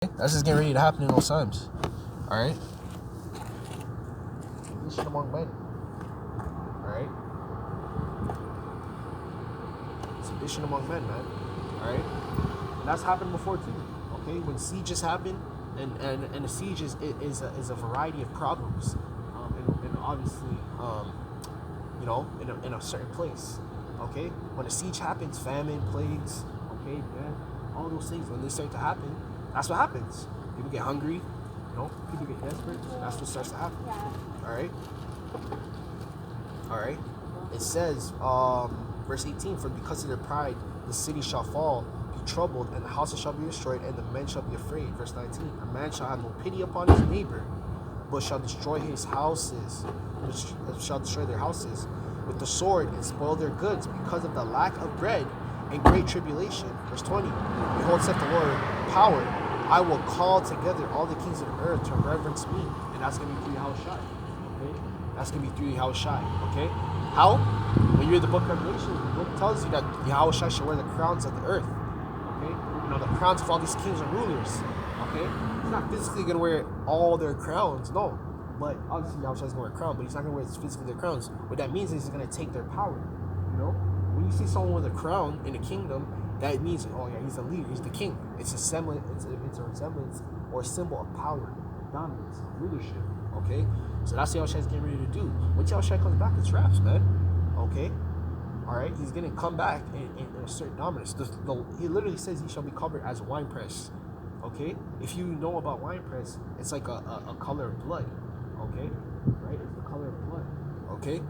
That's just getting ready to happen in those times. Alright? Sedition among men. Alright? Sedition among men, man. Alright? And that's happened before too. Okay? When sieges happen, and a siege is a variety of problems. And obviously, in a certain place. Okay? When a siege happens, famine, plagues, okay, death, all those things, when they start to happen, that's what happens. People get hungry, people get desperate. That's what starts to happen. Alright? Alright? It says, verse 18, for because of their pride, the city shall fall, be troubled, and the houses shall be destroyed, and the men shall be afraid. Verse 19, a man shall have no pity upon his neighbor, but shall destroy his houses, shall destroy their houses with the sword and spoil their goods because of the lack of bread and great tribulation. Verse 20, behold, saith the Lord, power, I will call together all the kings of the earth to reverence me. And that's going to be through Yahawashi. Okay? That's going to be through Yahawashi. Okay? How? When you read the book of Revelation, the book tells you that Yahawashi shall wear the crowns of the earth. Okay? The crowns of all these kings and rulers. Okay? He's not physically going to wear all their crowns. No. But obviously Yahawashi is going to wear a crown, but he's not going to wear physically their crowns. What that means is he's going to take their power. When you see someone with a crown in a kingdom, that means, oh yeah, he's a leader, he's the king. It's a semblance, it's a resemblance or a symbol of power, dominance, leadership. Okay, so that's what Yahawashi is getting ready to do. When Yahawashi comes back, it's wraps, man. Okay, all right, he's gonna come back and assert dominance. He literally says he shall be covered as a winepress. Okay, if you know about winepress, it's like a color of blood. Okay, right? It's the color of blood. Okay,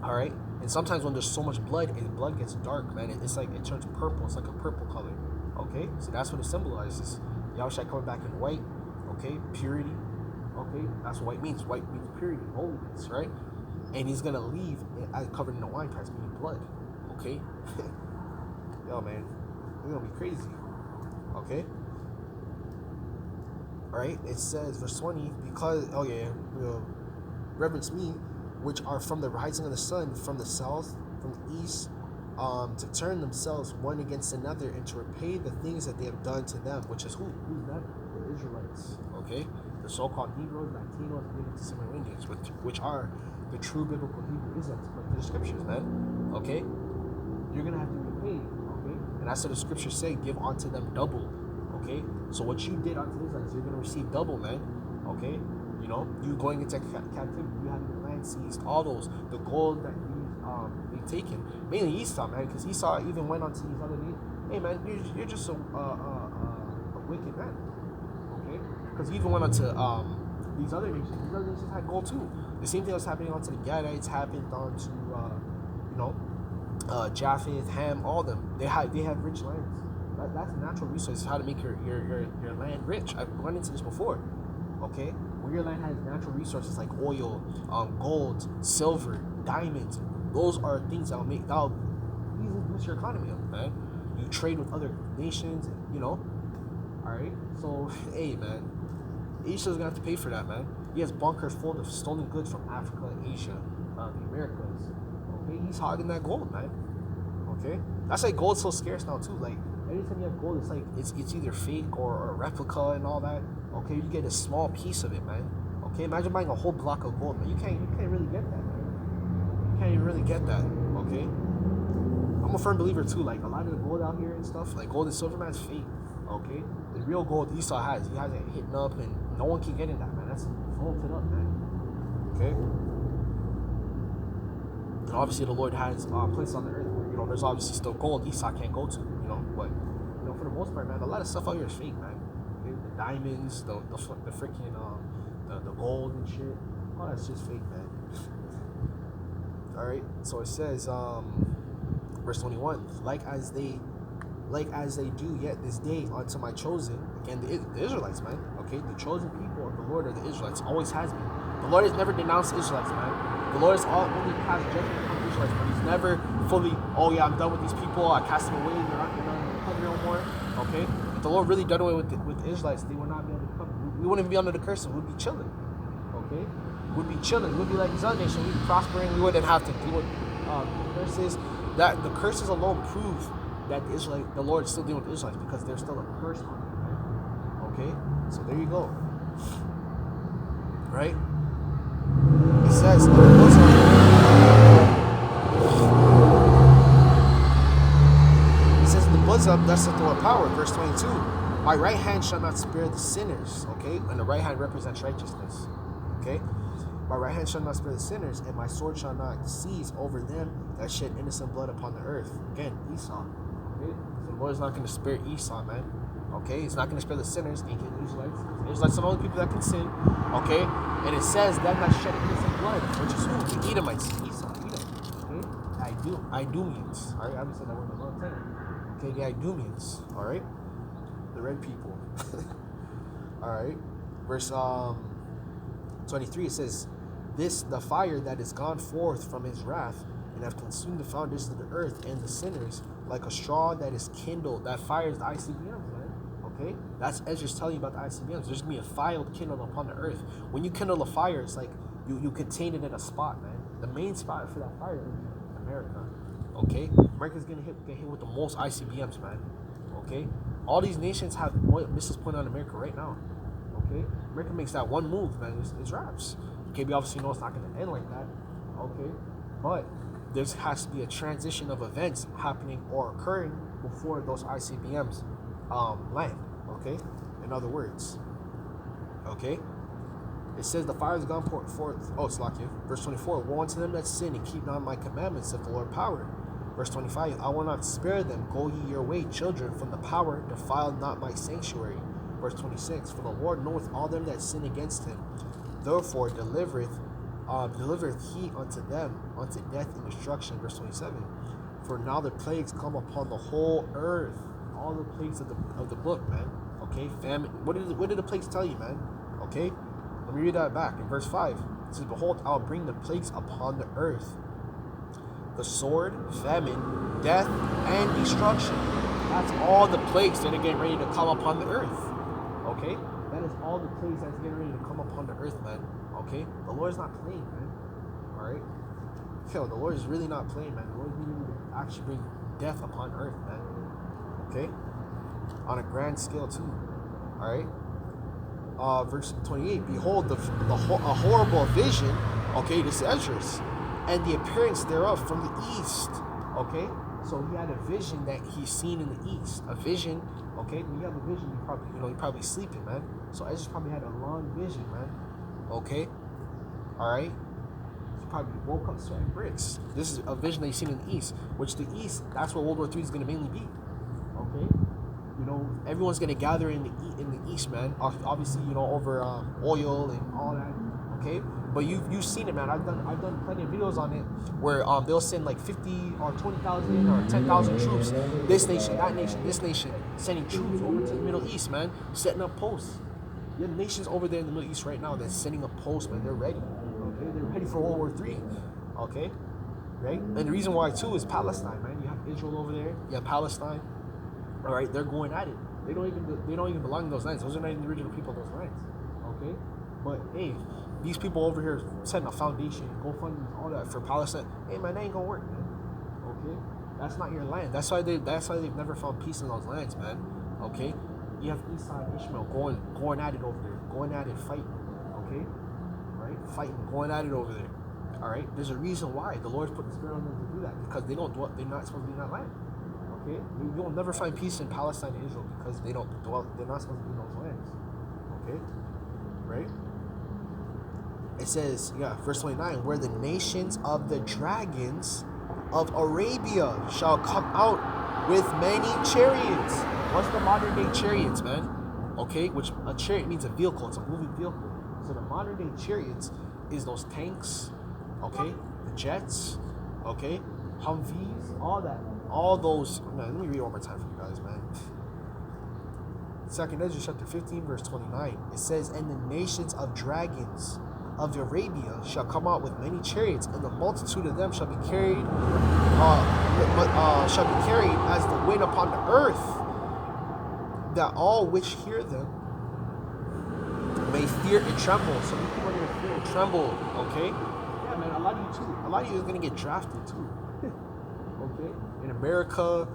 all right. And sometimes when there's so much blood, blood gets dark, man. It's like it turns purple. It's like a purple color. Okay, so that's what it symbolizes. Yahawashi coming back in white. Okay, purity. Okay, that's what white means. White means purity, holiness, right? And he's gonna leave covered in a wine press, meaning blood. Okay, yo, man, it's gonna be crazy. Okay, all right. It says verse 20, because reverence me, which are from the rising of the sun, from the south, from the east, to turn themselves one against another and to repay the things that they have done to them, which is who's that? The Israelites. Okay, the so-called Negroes, Latinos, and similar Indians, which are the true biblical Hebrew Israelites, but the scriptures, man. Okay, you're gonna have to repay. Okay, and that's what the scriptures say: give unto them double. Okay, so what you did unto the Israelites, you're gonna receive double, man. Okay. You going into captivity, you having your land seized, all those, the gold that they've taken, mainly Esau, man, because Esau even went on to these other nations. Hey, man, you're just a wicked man, okay? Because he even went on to these other nations. These other nations had gold too. The same thing was happening onto the Gadites, happened on to Japheth, Ham, all of them. They have rich lands. That's a natural resource. How to make your land rich. I've went into this before. Okay, where your land has natural resources like oil, gold, silver, diamonds. Those are things that'll easily boost your economy up, man. You trade with other nations, All right. So hey, man, Asia's gonna have to pay for that, man. He has bunkers full of stolen goods from Africa, Asia, the Americas. Okay, he's hogging that gold, man. Okay, that's why gold's so scarce now too. Like anytime you have gold, it's like it's either fake or a replica and all that. Okay, you get a small piece of it, man. Okay, imagine buying a whole block of gold, man. You can't really get that, man. You can't even really get that. Okay, I'm a firm believer too. Like a lot of the gold out here and stuff, like gold and silver, man, is fake. Okay, the real gold Esau has, he has it hidden up, and no one can get in that, man. That's vaulted up, man. Okay. And obviously, the Lord has places on the earth where there's obviously still gold Esau can't go to. But for the most part, man, a lot of stuff out here is fake, man. The diamonds, the freaking the gold and shit, all that's just fake, man. All right, so it says, verse 21, like as they do yet this day unto my chosen, again the Israelites, man. Okay, the chosen people of the Lord are the Israelites, always has been. The Lord has never denounced the Israelites, man. The Lord has only passed judgment upon the Israelites, but he's never fully, oh yeah, I'm done with these people, I cast them away, they're not gonna come no more. Okay, if the Lord really done away with the Israelites, they would not be able to come. We wouldn't be under the curse, we'd be chilling. Okay, we'd be chilling, we'd be like these other nations, we'd be prospering, we wouldn't have to deal with the curses. That the curses alone prove that the Lord is still dealing with the Israelites, because there's still a curse on them, right? Okay, so there you go. Right? It says, in the bosom, that's the Lord power. Verse 22. My right hand shall not spare the sinners. Okay, and the right hand represents righteousness. Okay, my right hand shall not spare the sinners, and my sword shall not cease over them that shed innocent blood upon the earth. Again, Esau. Okay, so the Lord is not going to spare Esau, man. Okay, he's not going to spare the sinners, aka the Israelites. Israelites are the only people that can sin. Okay, and it says them that shed innocent blood, which is who? The Edomites, Esau, Edom. Okay, Idumeans. All right, I haven't said that word in a long time. Okay, the Idumeans. All right, the red people. All right, verse 23. It says, "This the fire that is gone forth from his wrath, and have consumed the foundations of the earth and the sinners, like a straw that is kindled." That fire is the ICBMs, man. Okay, that's Ezra's telling you about the ICBMs. There's gonna be a fire kindled upon the earth. When you kindle a fire, it's like you contain it in a spot, man. The main spot for that fire is America. Okay, America's gonna get hit with the most ICBMs, man. Okay, all these nations have missiles pointed on America right now. Okay, America makes that one move, man. It's wraps. Okay, we obviously know it's not gonna end like that. Okay, but there has to be a transition of events happening or occurring before those ICBMs land. Okay, in other words. Okay, it says the fire has gone forth. Oh, it's locked here. Verse 24. Woe unto them that sin and keep not my commandments, saith the Lord power. Verse 25. I will not spare them. Go ye your way, children, from the power. Defile not my sanctuary. Verse 26. For the Lord knoweth all them that sin against him. Therefore delivereth he unto them unto death and destruction. Verse 27. For now the plagues come upon the whole earth. All the plagues of the book, man. Okay, famine. What did the plagues tell you, man? Okay, let me read that back. In verse 5, it says, "Behold, I'll bring the plagues upon the earth: the sword, famine, death, and destruction." That's all the plagues that are getting ready to come upon the earth. Okay, that is all the plagues that's getting ready to come upon the earth, man. Okay, the Lord's not playing, man. All right, yo, the Lord is really not playing, man. The Lord is really actually bring death upon earth, man. Okay, on a grand scale too. All right. Verse 28. Behold, a horrible vision. Okay, this is Ezra's, and the appearance thereof from the east. Okay, so he had a vision that he's seen in the east. A vision. Okay, when you have a vision, you're probably sleeping, man. So Ezra probably had a long vision, man. Okay, all right. He probably woke up sweating bricks. This is a vision that he's seen in the east, which the east, that's where World War III is going to mainly be. Okay, you know, everyone's gonna gather in the east, man. Obviously, you know, over oil and all that. Okay, but you've seen it, man. I've done plenty of videos on it where they'll send like 50 or 20,000 or 10,000 troops. This nation, that nation, this nation, sending troops over to the Middle East, man, setting up posts. You have nations over there in the Middle East right now that's setting up posts, man. They're ready. Okay, they're ready for World War III. Okay, right. And the reason why too is Palestine, man. You have Israel over there. You have Palestine. All right, they're going at it. They don't even belong in those lands. Those are not even the original people of those lands. Okay, but hey, these people over here setting a foundation, GoFundMe, all that for Palestine. Hey, man, that ain't gonna work, man. Okay, that's not your land. That's why they've never found peace in those lands, man. Okay, you have Esau and Ishmael going at it over there, going at it, fighting. Okay, right, fighting, going at it over there. All right, there's a reason why the Lord's put the spirit on them to do that, because they're not supposed to be in that land. Okay, you will never find peace in Palestine and Israel because they're not supposed to be in those lands. Okay, right? It says, verse 29, where the nations of the dragons of Arabia shall come out with many chariots. What's the modern day chariots, man? Okay, which a chariot means a vehicle, it's a moving vehicle. So the modern day chariots is those tanks, okay, the jets, okay, Humvees, all that. All those, man, let me read it one more time for you guys, man. 2 Ezra chapter 15, verse 29. It says, and the nations of dragons of Arabia shall come out with many chariots, and the multitude of them shall be carried as the wind upon the earth, that all which hear them may fear and tremble. So people are going to fear and tremble, okay? Yeah, man, a lot of you too. A lot of you are going to get drafted too. Okay? In America,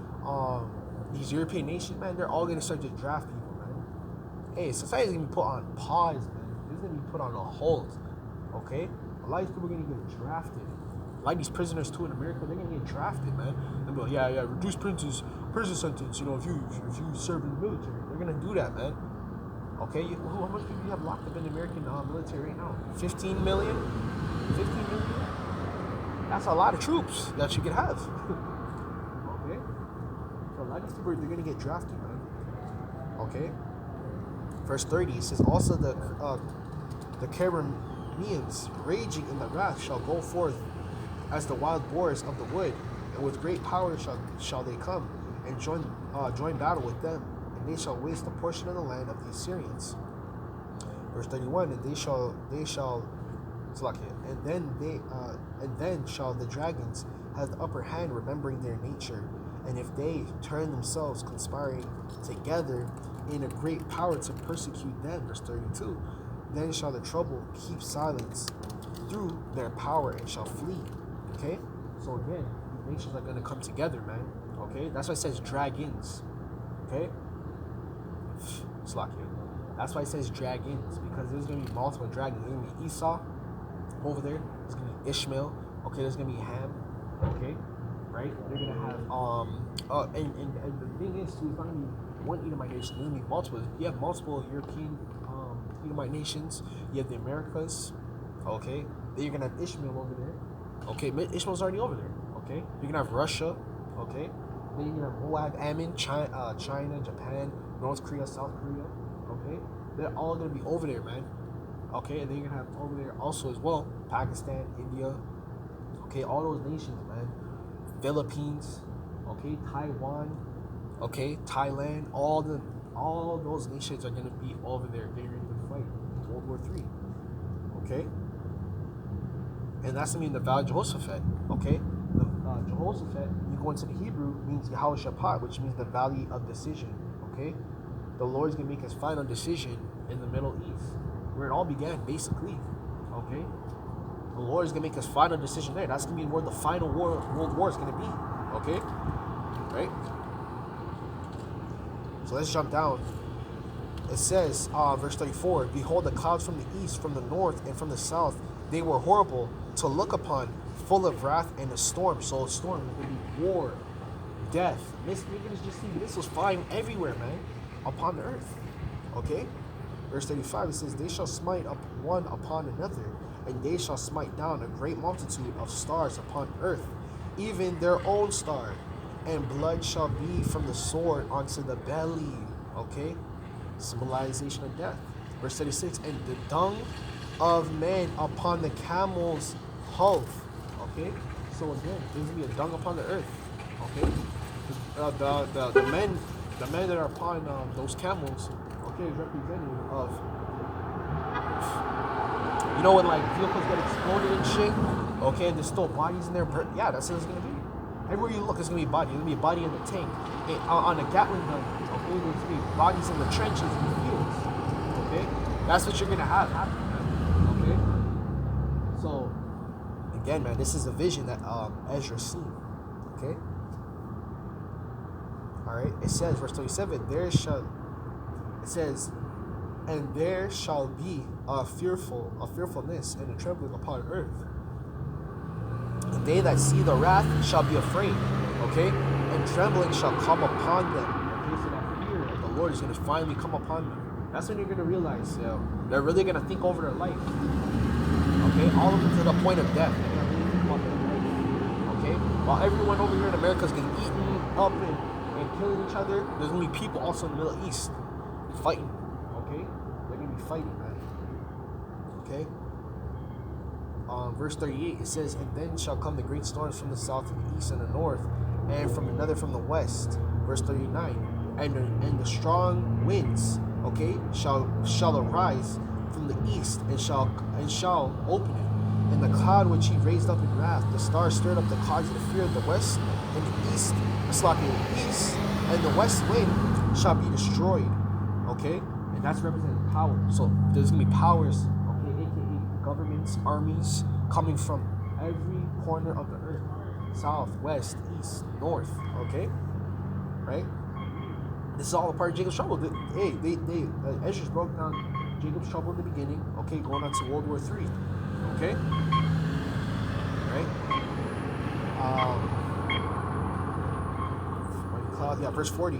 these European nations, man, they're all going to start to draft people, man. Hey, society's gonna be put on pause, man. It's gonna be put on a hold. Okay? A lot of these people are gonna get drafted. A lot of these prisoners too in America, they're gonna get drafted, man. They'll be like, yeah, reduce prison sentence. You know, if you serve in the military, they're gonna do that, man. Okay, how much people you have locked up in the American military right now? 15 million? 15 million? That's a lot of troops that you could have. Okay? So a lot of these people, they're going to get drafted, man. Okay? Verse 30, it says, also the Carameans, raging in the wrath, shall go forth as the wild boars of the wood, and with great power shall they come, and join battle with them. And they shall waste a portion of the land of the Assyrians. Verse 31, and then shall the dragons have the upper hand, remembering their nature. And if they turn themselves, conspiring together in a great power to persecute them, verse 32, then shall the trouble keep silence through their power and shall flee. Okay? So again, these nations are going to come together, man. Okay? That's why it says dragons. Okay? Slack you. That's why it says dragons, because there's going to be multiple dragons. There's going to be Esau over there. There's going to be Ishmael. Okay, there's going to be Ham. Okay, right? They're going to have, and the thing is, too, it's not going to be one Edomite nation. There's going to be multiple. You have multiple European Edomite nations. You have the Americas. Okay, then you're going to have Ishmael over there. Okay, Ishmael's already over there. Okay, you're going to have Russia. Okay, then you're going to have Moab, Ammon, China, Japan, North Korea, South Korea. Okay, they're all gonna be over there, man. Okay, and then you're gonna have over there also as well Pakistan, India. Okay, all those nations, man. Philippines. Okay, Taiwan. Okay, Thailand. All those nations are gonna be over there getting ready to fight World War III. Okay, and that's gonna be in the Valley of Jehoshaphat. Okay, the Jehoshaphat, you go into the Hebrew, means Yahawashi, which means the Valley of Decision. Okay. The Lord's going to make his final decision in the Middle East, where it all began, basically. Okay? The Lord's going to make his final decision there. That's going to be where the final world war is going to be. Okay? Right? So let's jump down. It says, verse 34, behold, the clouds from the east, from the north, and from the south, they were horrible to look upon, full of wrath and a storm. So a storm is going to be war, death. You're going to just see missiles flying everywhere, man. Upon the earth. Okay? Verse 35, it says, they shall smite up one upon another, and they shall smite down a great multitude of stars upon earth, even their own star, and blood shall be from the sword unto the belly. Okay? Symbolization of death. Verse 36, and the dung of men upon the camel's hoof. Okay? So again, there's going to be a dung upon the earth. Okay? The men that are upon those camels, okay, is representative of, you know, when like vehicles get exploded and shit, okay, and there's still bodies in there. Yeah, that's what it's gonna be. Everywhere you look, it's gonna be body. There's gonna be a body in the tank, on a Gatling gun. Okay, there's gonna be bodies in the trenches, in the fields. Okay, that's what you're gonna have happen, man. Okay, so again, man, this is a vision that Ezra's seen. Okay. Alright, it says, verse 27, and there shall be a fearfulness and a trembling upon earth. And they that see the wrath shall be afraid, okay? And trembling shall come upon them. Okay, so that fear of the Lord is going to finally come upon them. That's when you're going to realize, they're really going to think over their life. Okay, all of them to the point of death. They're going to really think about their life. Okay, while everyone over here in America is getting eaten up and killing each other, there's gonna be people also in the Middle East fighting. Okay, they're gonna be fighting, man. Okay. Verse 38, it says, and then shall come the great storms from the south and the east and the north, and from another from the west. Verse 39, and the strong winds, okay, shall arise from the east and shall open it. And the cloud which he raised up in wrath, the stars stirred up the clouds of the fear of the west and the east, and the west wind shall be destroyed. Okay? And that's representing power. So there's gonna be powers, okay, aka governments, armies, coming from every corner of the earth. South, west, east, north, okay? Right? This is all a part of Jacob's trouble. Ezra's broke down Jacob's trouble in the beginning. Okay, going on to World War III. Okay, right? Cloud, verse 40.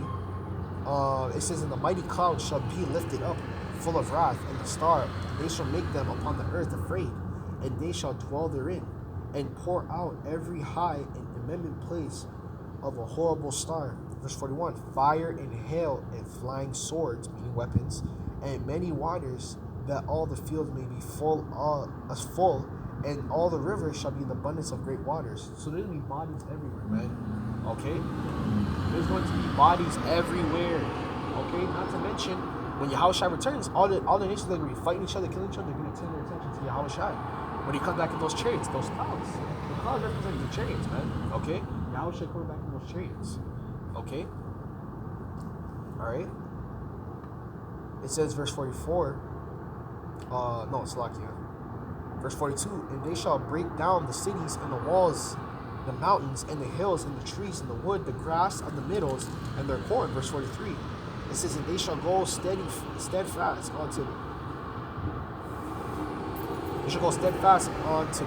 It says, "And the mighty cloud shall be lifted up, full of wrath, and the star, and they shall make them upon the earth afraid, and they shall dwell therein, and pour out every high and eminent place of a horrible star." Verse 41, "Fire and hail and flying swords," meaning weapons, "and many waters, that all the fields may be full, and all the rivers shall be in abundance of great waters." So there's going to be bodies everywhere, man. Okay? There's going to be bodies everywhere. Okay? Not to mention, when Yahawashi returns, all the nations that are going to be fighting each other, killing each other, they're going to turn their attention to Yahawashi. When he comes back in those chariots, those clouds. The clouds represent the chariots, man. Okay? Yahawashi coming back in those chariots. Okay? Alright? It says, verse 44. No, it's Slakia. Verse 42, "And they shall break down the cities and the walls, the mountains and the hills and the trees and the wood, the grass and the meadows and their corn." Verse 43. It says, "And they shall go steadfast onto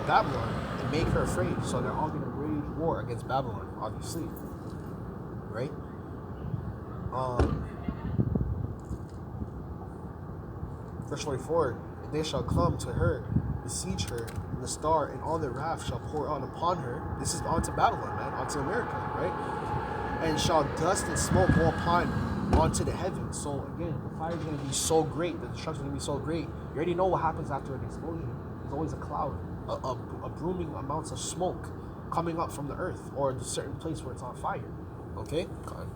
Babylon and make her afraid." So they're all going to wage war against Babylon, obviously. Right? Verse 44, "And they shall come to her, besiege her, and the star and all their wrath shall pour out upon her." This is onto Babylon, man, onto America, right? "And shall dust and smoke go upon onto the heavens." So again, the fire is going to be so great, the destruction is going to be so great. You already know what happens after an explosion. There's always a cloud, a brooming amounts of smoke coming up from the earth or a certain place where it's on fire. Okay? God.